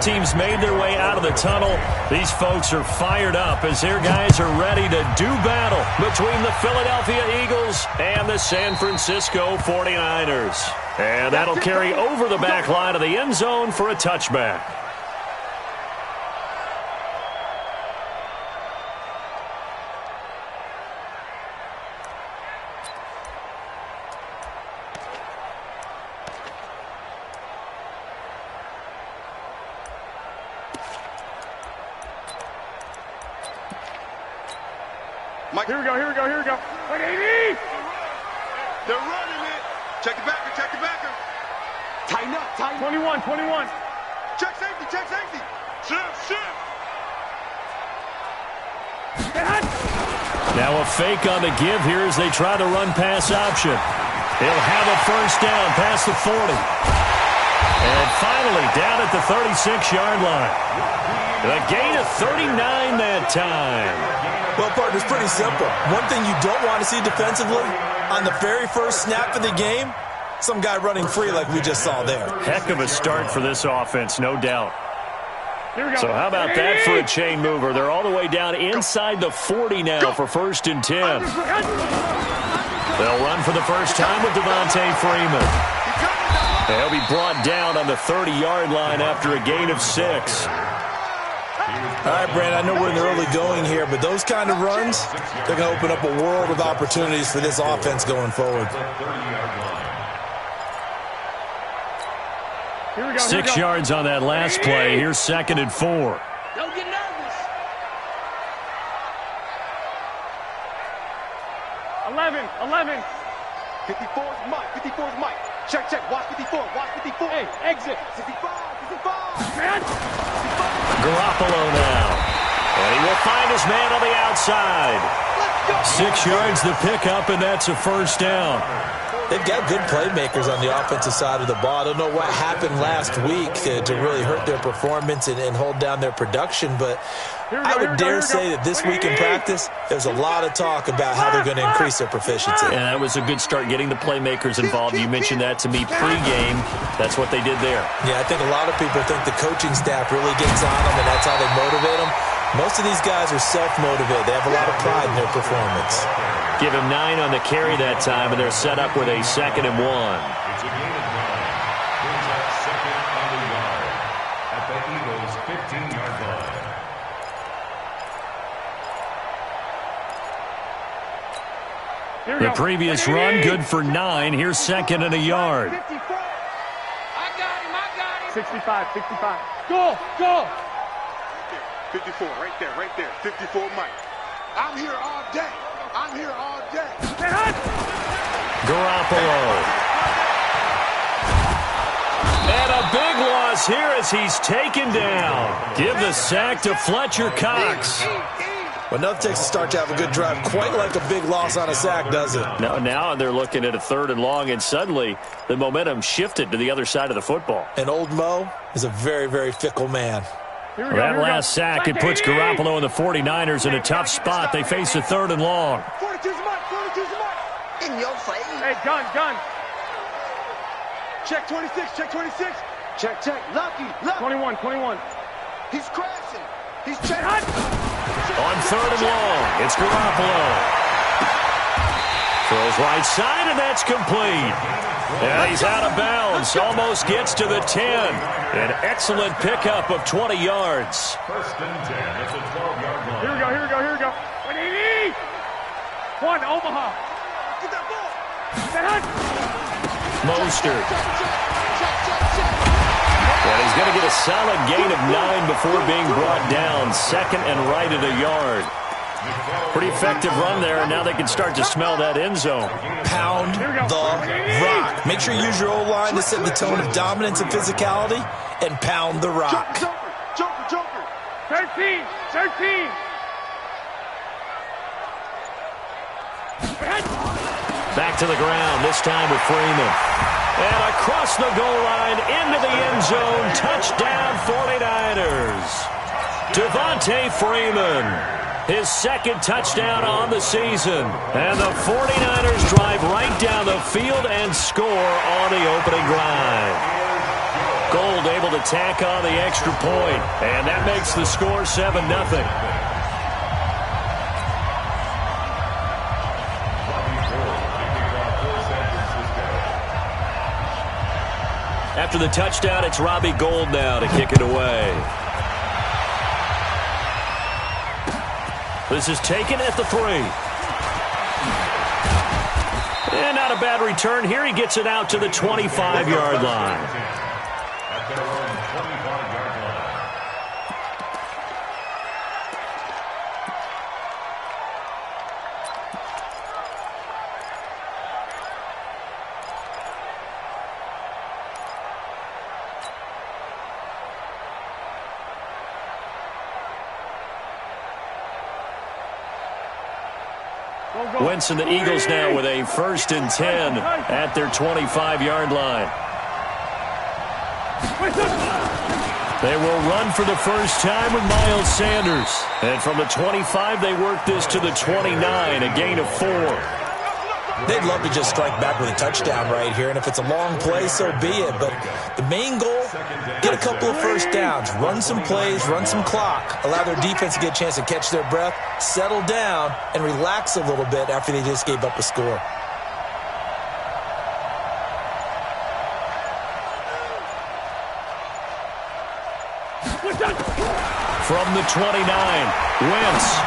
Both teams made their way out of the tunnel. These folks are fired up as their guys are ready to do battle between the Philadelphia Eagles and the San Francisco 49ers. And that'll carry over the back line of the end zone for a touchback. Mike. Here we go. Wait, AD! They're running it. Check the backer. Tighten up. 21. Check safety. Shift. Now a fake on the give here as they try the run-pass option. He'll have a first down past the 40. And finally down at the 36-yard line. A gain of 39 that time. Well, partner, it's pretty simple. One thing you don't want to see defensively, on the very first snap of the game, some guy running free like we just saw there. Heck of a start for this offense, no doubt. So how about that for a chain mover? They're all the way down inside the 40 now for 1st and 10. They'll run for the first time with Devontae Freeman. They'll be brought down on the 30-yard line after a gain of 6. All right, Brand, I know we're in the early going here, but those kind of runs, they're going to open up a world of opportunities for this offense going forward. 6 yards on that last play. Here's 2nd and 4. Don't get nervous. 11. 54's Mike. Check. Watch 54. Hey, exit. 65. Garoppolo now. And he will find his man on the outside. 6 yards the pickup, and that's a first down. They've got good playmakers on the offensive side of the ball. I don't know what happened last week to really hurt their performance and hold down their production, but I would dare say that this week in practice, there's a lot of talk about how they're going to increase their proficiency. And that was a good start getting the playmakers involved. You mentioned that to me pregame. That's what they did there. Yeah, I think a lot of people think the coaching staff really gets on them, and that's how they motivate them. Most of these guys are self-motivated. They have a lot of pride in their performance. Give him 9 on the carry that time, and they're set up with a 2nd and 1. It's a gain of 9. Brings up 2nd and a yard at the Eagles' 15-yard line. The previous run, good for 9. Here's 2nd and a yard. 54. I got him. 65. Go. 54, right there. 54, Mike. I'm here all day. Garoppolo. And a big loss here as he's taken down. Give the sack to Fletcher Cox. Well, nothing takes a start to have a good drive quite like a big loss on a sack, does it? Now they're looking at a 3rd and long, and suddenly the momentum shifted to the other side of the football. And old Mo is a very, very fickle man. That last sack, it puts Garoppolo and the 49ers in a tough spot. They face a 3rd and long. 42's Mike. In your face. Hey, gun. Check 26. Check. Lucky. 21. He's crashing. He's checking. On 3rd and long, it's Garoppolo. Throws right side, and that's complete. Yeah, he's out of bounds. Almost gets to the 10. An excellent pickup of 20 yards. 1st and 10 at the 12-yard line. Here we go. 180. 1, Omaha. Get that ball. Mostert. And he's going to get a solid gain of 9 before being brought down. 2nd and right at a yard. Pretty effective run there, and now they can start to smell that end zone. Pound the rock. Make sure you use your O-line to set the tone of dominance and physicality, and pound the rock. Joker. 13. Back to the ground, this time with Freeman. And across the goal line, into the end zone. Touchdown, 49ers. Devontae Freeman. His 2nd touchdown on the season. And the 49ers drive right down the field and score on the opening drive. Gold able to tack on the extra point, and that makes the score 7-0. After the touchdown, it's Robbie Gould now to kick it away. This is taken at the 3. And not a bad return here. He gets it out to the 25-yard line. At their own 25-yard line. Wentz and the Eagles now with a 1st and 10 at their 25-yard line. They will run for the first time with Miles Sanders. And from the 25, they work this to the 29, a gain of 4. They'd love to just strike back with a touchdown right here, and if it's a long play, so be it. But the main goal, get a couple of first downs, run some plays, run some clock, allow their defense to get a chance to catch their breath, settle down, and relax a little bit after they just gave up a score. From the 29, Wentz.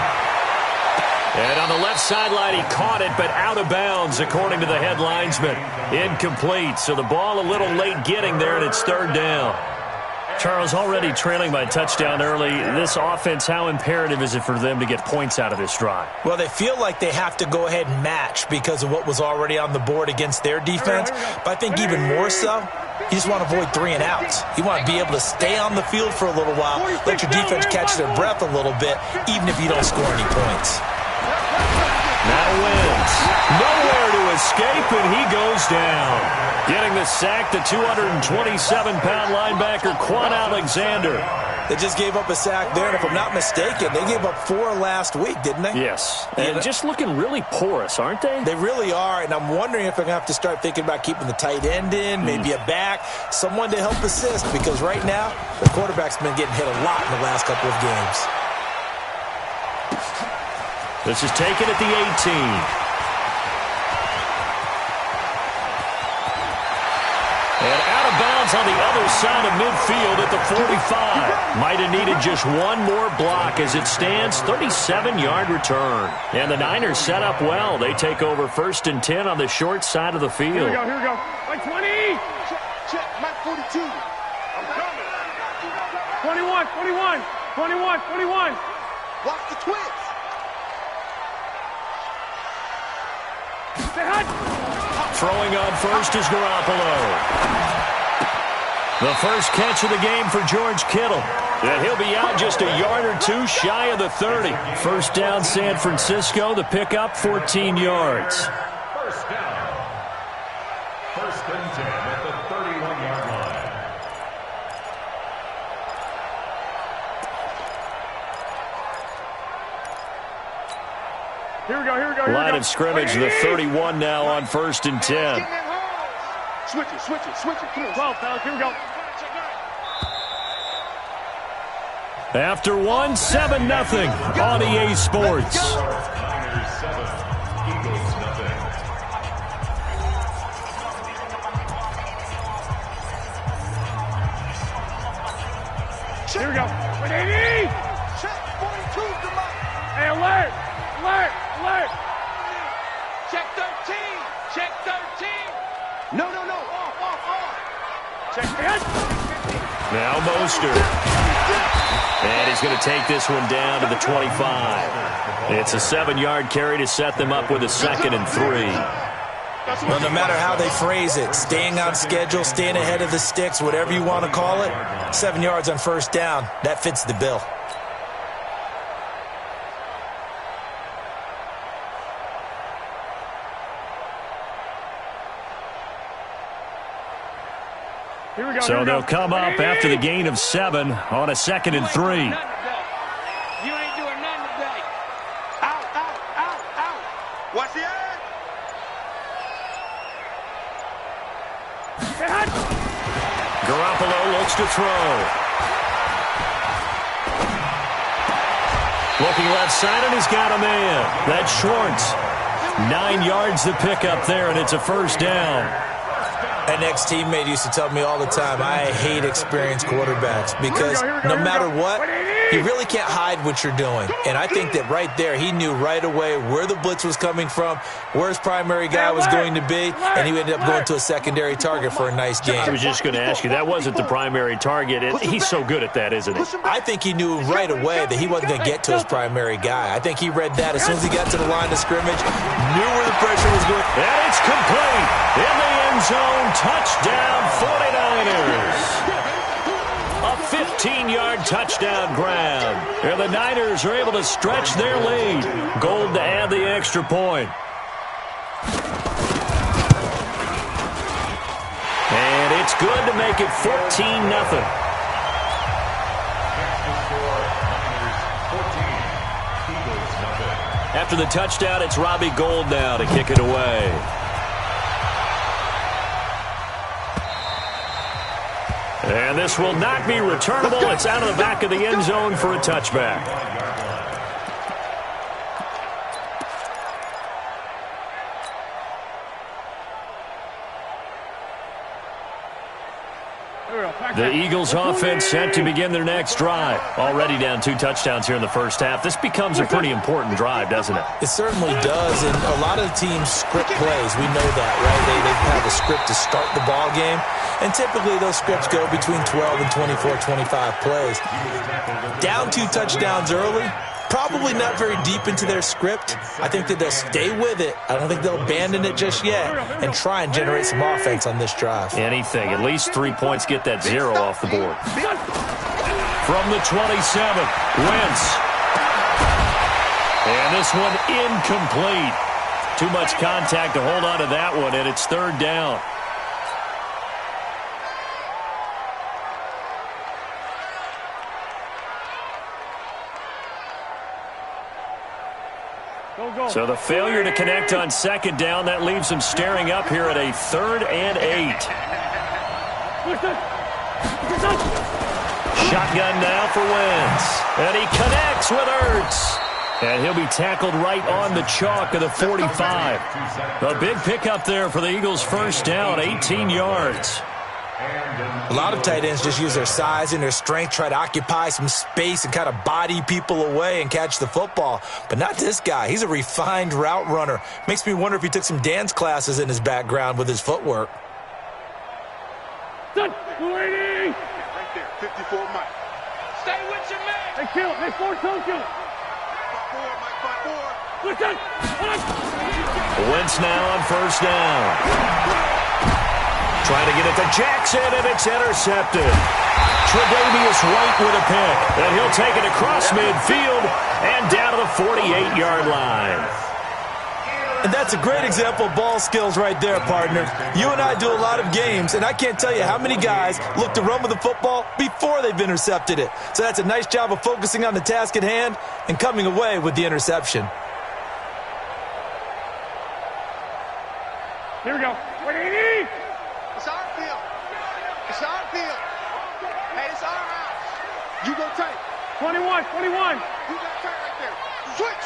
And on the left sideline, he caught it, but out of bounds, according to the head linesman. Incomplete, so the ball a little late getting there, and it's 3rd down. Charles, already trailing by touchdown early. This offense, how imperative is it for them to get points out of this drive? Well, they feel like they have to go ahead and match because of what was already on the board against their defense. But I think even more so, you just want to avoid 3 and outs. You want to be able to stay on the field for a little while, let your defense catch their breath a little bit, even if you don't score any points. Now Wentz, nowhere to escape, and he goes down. Getting the sack, the 227-pound linebacker, Quan Alexander. They just gave up a sack there, and if I'm not mistaken, they gave up 4 last week, didn't they? Yes, and just looking really porous, aren't they? They really are, and I'm wondering if they're going to have to start thinking about keeping the tight end in, maybe a back, someone to help assist, because right now, the quarterback's been getting hit a lot in the last couple of games. This is taken at the 18. And out of bounds on the other side of midfield at the 45. Might have needed just one more block as it stands, 37-yard return. And the Niners set up well. They take over 1st and 10 on the short side of the field. Here we go, here we go. Like 20. Check, Mike 42. I'm coming. 21, 21, 21, 21. Watch the twins. Throwing on first is Garoppolo. The first catch of the game for George Kittle. And he'll be out just a yard or 2 shy of the 30. First down, San Francisco. The pickup, 14 yards. First down. 1st and 10 at the 31-yard line. Here we go, here we go, here we go. Line of scrimmage, the 31 now on 1st and 10. Switch it, switch it, switch it. Come on, 12, fellas, here we go. After 1, 7-0 on EA Sports. Niners 7, Eagles nothing. Here we go. 180. Check 42, come on. Hey, alert, alert, alert. Check 13, check 13. No, no, no, off. Check 10. Now Mostert. And he's going to take this one down to the 25. It's a 7-yard carry to set them up with a 2nd and 3. Well, no matter how they phrase it, staying on schedule, staying ahead of the sticks, whatever you want to call it, 7 yards on 1st down, that fits the bill. So they'll come up after the gain of 7 on a 2nd and 3. You ain't doing nothing today. Out. What's the ad? Garoppolo looks to throw. Looking left side, and he's got a man. That's Schwartz. 9 yards to pick up there, and it's a first down. An ex-teammate used to tell me all the time, I hate experienced quarterbacks because no matter what, you really can't hide what you're doing. And I think that right there, he knew right away where the blitz was coming from, where his primary guy was going to be, and he ended up going to a secondary target for a nice game. I was just going to ask you, that wasn't the primary target. He's so good at that, isn't he? I think he knew right away that he wasn't going to get to his primary guy. I think he read that as soon as he got to the line of scrimmage, knew where the pressure was going. And it's complete in the end zone. Touchdown, 49ers. A 15-yard touchdown grab. And the Niners are able to stretch their lead. Gold to add the extra point. And it's good to make it 14-0. After the touchdown, it's Robbie Gould now to kick it away. And this will not be returnable. It's out of the back of the end zone for a touchback. The Eagles offense set to begin their next drive. Already down 2 touchdowns here in the first half. This becomes a pretty important drive, doesn't it? It certainly does, and a lot of teams script plays. We know that, right? They have a script to start the ball game, and typically those scripts go between 12 and 24, 25 plays. Down 2 touchdowns early, probably not very deep into their script. I think that they'll stay with it. I don't think they'll abandon it just yet and try and generate some offense on this drive. Anything. At least 3 points, get that 0 off the board. From the 27, Wentz. And this one incomplete. Too much contact to hold on to that one, and it's 3rd down. So the failure to connect on 2nd down, that leaves him staring up here at a 3rd and 8. Shotgun now for Wentz. And he connects with Ertz. And he'll be tackled right on the chalk of the 45. A big pickup there for the Eagles' first down, 18 yards. A lot of tight ends just use their size and their strength, try to occupy some space and kind of body people away and catch the football. But not this guy. He's a refined route runner. Makes me wonder if he took some dance classes in his background with his footwork. Right there, 54 Mike. Stay with your man. Hey, kill it. Hey, 4, don't kill it. 5-4, Mike, 5-4. Wentz now on first down. Trying to get it to Jackson, and it's intercepted. Tre'Davious White with a pick. And he'll take it across midfield and down to the 48-yard line. And that's a great example of ball skills right there, partner. You and I do a lot of games, and I can't tell you how many guys look to run with the football before they've intercepted it. So that's a nice job of focusing on the task at hand and coming away with the interception. Here we go. 180. It's our field. It's our field. Hey, it's our house. You go tight. 21. You got tight right there. Switch.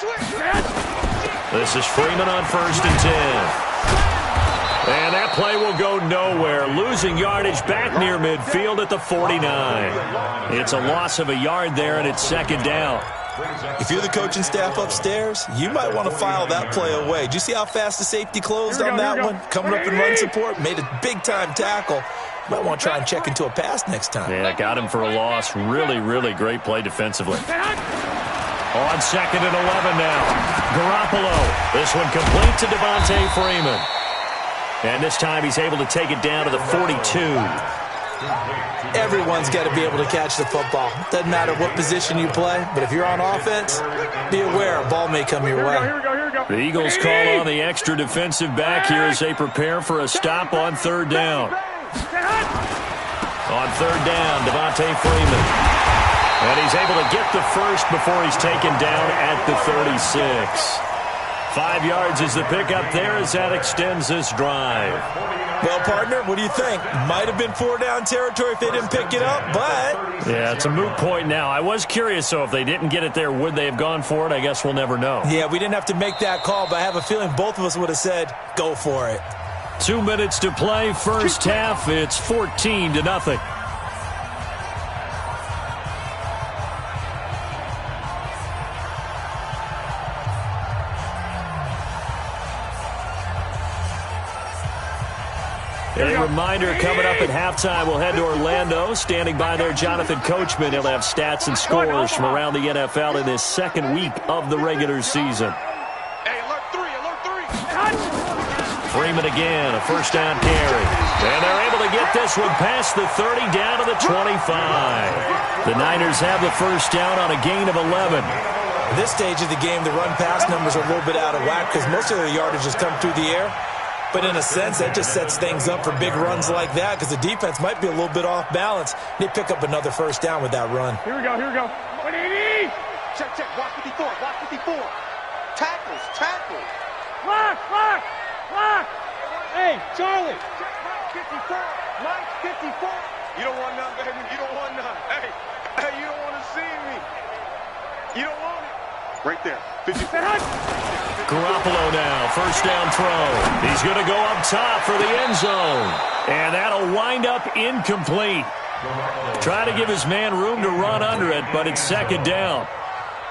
This is Freeman on 1st and 10. And that play will go nowhere. Losing yardage back near midfield at the 49. It's a loss of a yard there, and it's 2nd down. If you're the coaching staff upstairs, you might want to file that play away. Did you see how fast the safety closed on that one? Coming up in run support, made a big-time tackle. Might want to try and check into a pass next time. Yeah, got him for a loss. Really, really great play defensively. On 2nd and 11 now. Garoppolo. This one complete to Devontae Freeman. And this time he's able to take it down to the 42. Everyone's got to be able to catch the football. Doesn't matter what position you play, but if you're on offense, be aware a ball may come your way. Here we go. The Eagles call on the extra defensive back here as they prepare for a stop on 3rd down. On 3rd down, Devontae Freeman. And he's able to get the first before he's taken down at the 36. 5 yards is the pickup there as that extends this drive. Well, partner, what do you think? Might have been 4-down territory if they didn't pick it up, but... Yeah, it's a moot point now. I was curious, so if they didn't get it there, would they have gone for it? I guess we'll never know. Yeah, we didn't have to make that call, but I have a feeling both of us would have said, go for it. 2 minutes to play, first half. It's 14-0. A reminder, coming up at halftime, we'll head to Orlando. Standing by there, Jonathan Coachman. He'll have stats and scores from around the NFL in this second week of the regular season. Hey, alert three. Freeman again, a first down carry. And they're able to get this one past the 30 down to the 25. The Niners have the first down on a gain of 11. At this stage of the game, the run-pass numbers are a little bit out of whack because most of their yardage has come through the air. But in a sense, that just sets things up for big runs like that because the defense might be a little bit off balance. They pick up another first down with that run. Here we go. 180. Check. Block 54. Tackles. Block. Hey, Charlie. Mike 54. You don't want none, baby. You don't want none. Hey, you don't want to see me. You don't want it. Right there. 50. Garoppolo now, first down throw. He's going to go up top for the end zone. And that'll wind up incomplete. Try to give his man room to run under it, but it's second down.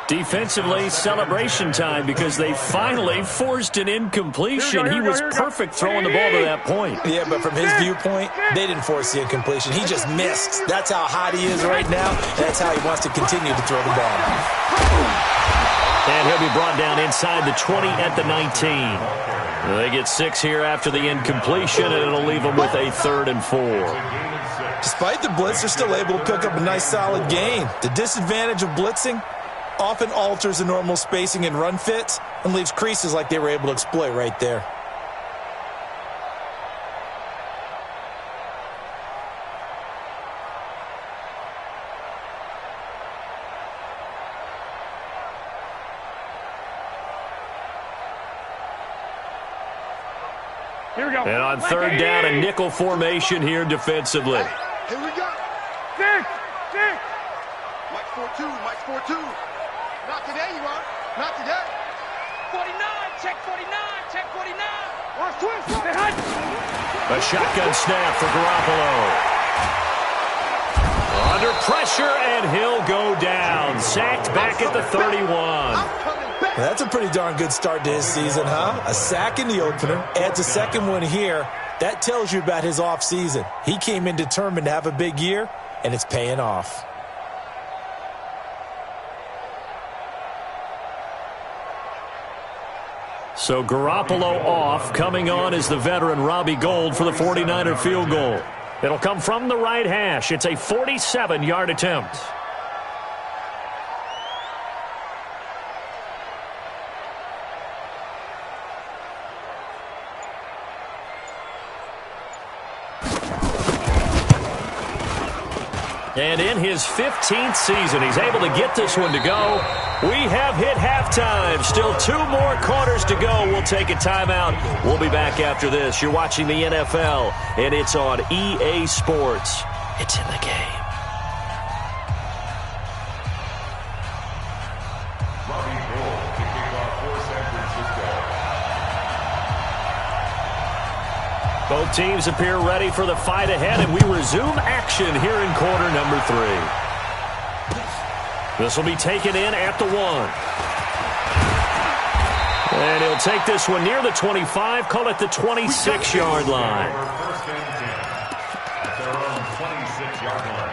Defensively, celebration time because they finally forced an incompletion. He was perfect throwing the ball to that point. Yeah, but from his viewpoint, they didn't force the incompletion. He just missed. That's how hot he is right now. That's how he wants to continue to throw the ball. And he'll be brought down inside the 20 at the 19. They get 6 here after the incompletion, and it'll leave them with a 3rd and 4. Despite the blitz, they're still able to pick up a nice solid gain. The disadvantage of blitzing often alters the normal spacing and run fits and leaves creases like they were able to exploit right there. Here we go. And on 3rd down, a nickel formation here defensively. Here we go. Six. Mike 4-2. Not today, you are. Not today. 49. Check 49. Watch twist. A shotgun snap for Garoppolo. Under pressure, and he'll go down. Sacked back at the 31. That's a pretty darn good start to his season, huh? A sack in the opener, adds a second one here. That tells you about his offseason. He came in determined to have a big year, and it's paying off. So Garoppolo off. Coming on is the veteran Robbie Gould for the 49er field goal. It'll come from the right hash. It's a 47-yard attempt. And in his 15th season, he's able to get this one to go. We have hit halftime. Still 2 more quarters to go. We'll take a timeout. We'll be back after this. You're watching the NFL, and it's on EA Sports. It's in the game. Both teams appear ready for the fight ahead, and we resume action here in quarter number 3. This will be taken in at the 1. And he'll take this one near the 25, call it the 26-yard line. At their own 26-yard line.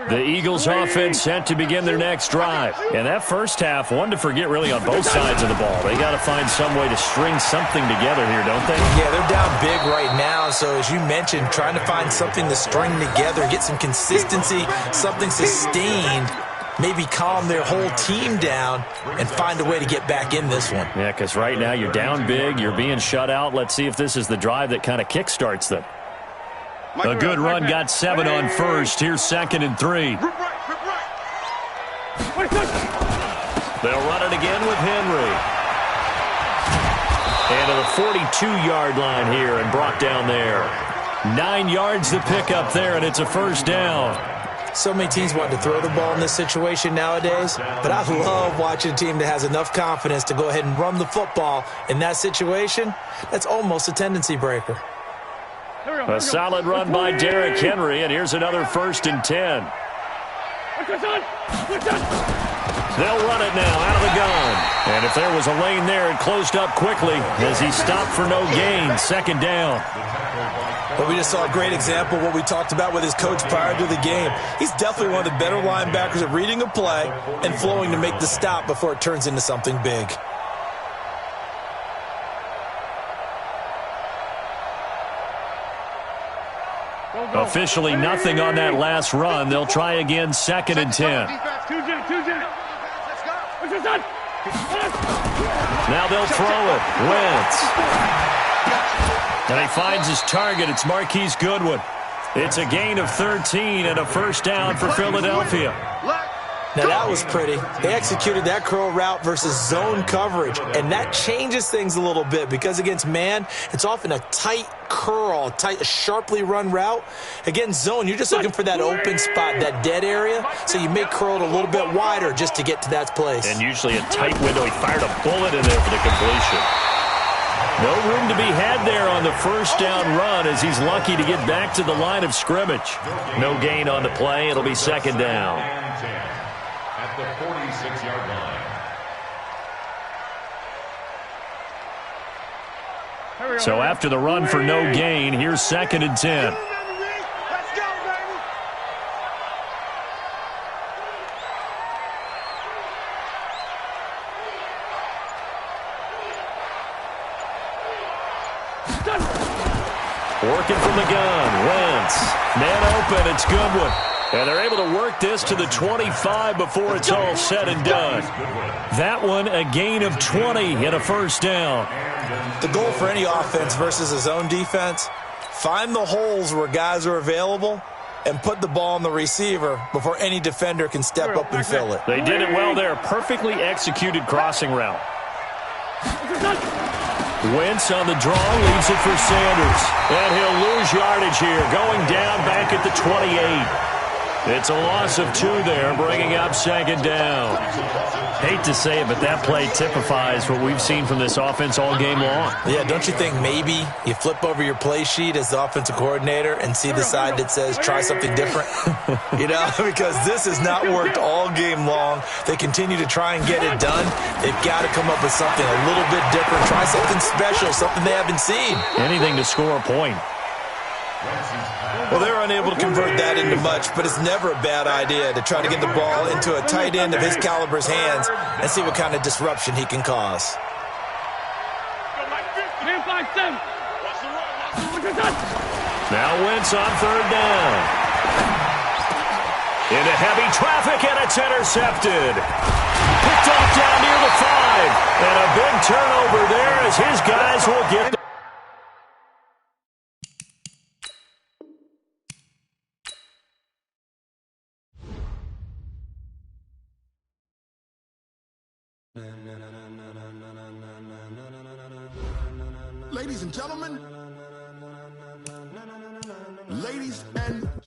The Eagles offense set to begin their next drive. And that first half, one to forget really on both sides of the ball. They got to find some way to string something together here, don't they? Yeah, they're down big right now. So as you mentioned, trying to find something to string together, get some consistency, something sustained maybe calm their whole team down and find a way to get back in this one. Yeah, because right now you're down big, you're being shut out. Let's see if this is the drive that kind of kickstarts them. A good run got 7 on first. Here's 2nd and 3. They'll run it again with Henry. And to the 42-yard line here and brought down there. 9 yards to pick up there, and it's a first down. So many teams want to throw the ball in this situation nowadays, but I love watching a team that has enough confidence to go ahead and run the football in that situation. That's almost a tendency breaker. A solid run by Derrick Henry, and here's another 1st and 10. They'll run it now out of the gun. And if there was a lane there, it closed up quickly as he stopped for no gain. 2nd down. But we just saw a great example of what we talked about with his coach prior to the game. He's definitely one of the better linebackers at reading a play and flowing to make the stop before it turns into something big. Officially nothing on that last run. They'll try again, 2nd and 10. Now they'll throw it. Wentz. And he finds his target. It's Marquise Goodwin. It's a gain of 13 and a first down for Philadelphia. Now that was pretty. They executed that curl route versus zone coverage, and that changes things a little bit because against man, it's often a tight curl, a sharply run route. Against zone, you're just looking for that open spot, that dead area, so you make curl a little bit wider just to get to that place. And usually a tight window. He fired a bullet in there for the completion. No room to be had there on the first down run as he's lucky to get back to the line of scrimmage. No gain on the play. It'll be 2nd down. At the 46-yard line. So after the run for no gain, here's 2nd and 10. Working from the gun, Wentz. Man open, it's Goodwin. And they're able to work this to the 25 before it's all said and done. That one, a gain of 20 and a first down. The goal for any offense versus a zone defense, find the holes where guys are available and put the ball on the receiver before any defender can step up and fill it. They did it well there. Perfectly executed crossing route. Wentz on the draw, leaves it for Sanders. And he'll lose yardage here, going down back at the 28. It's a loss of 2 there, bringing up 2nd down. Hate to say it, but that play typifies what we've seen from this offense all game long. Yeah, don't you think maybe you flip over your play sheet as the offensive coordinator and see the side that says try something different? You know, because this has not worked all game long. They continue to try and get it done. They've got to come up with something a little bit different. Try something special, something they haven't seen. Anything to score a point. Well, they're unable to convert that into much, but it's never a bad idea to try to get the ball into a tight end of his caliber's hands and see what kind of disruption he can cause. Now Wentz on 3rd down. Into heavy traffic, and it's intercepted. Picked off down near the 5. And a big turnover there as his guys will get Ladies and gentlemen, ladies and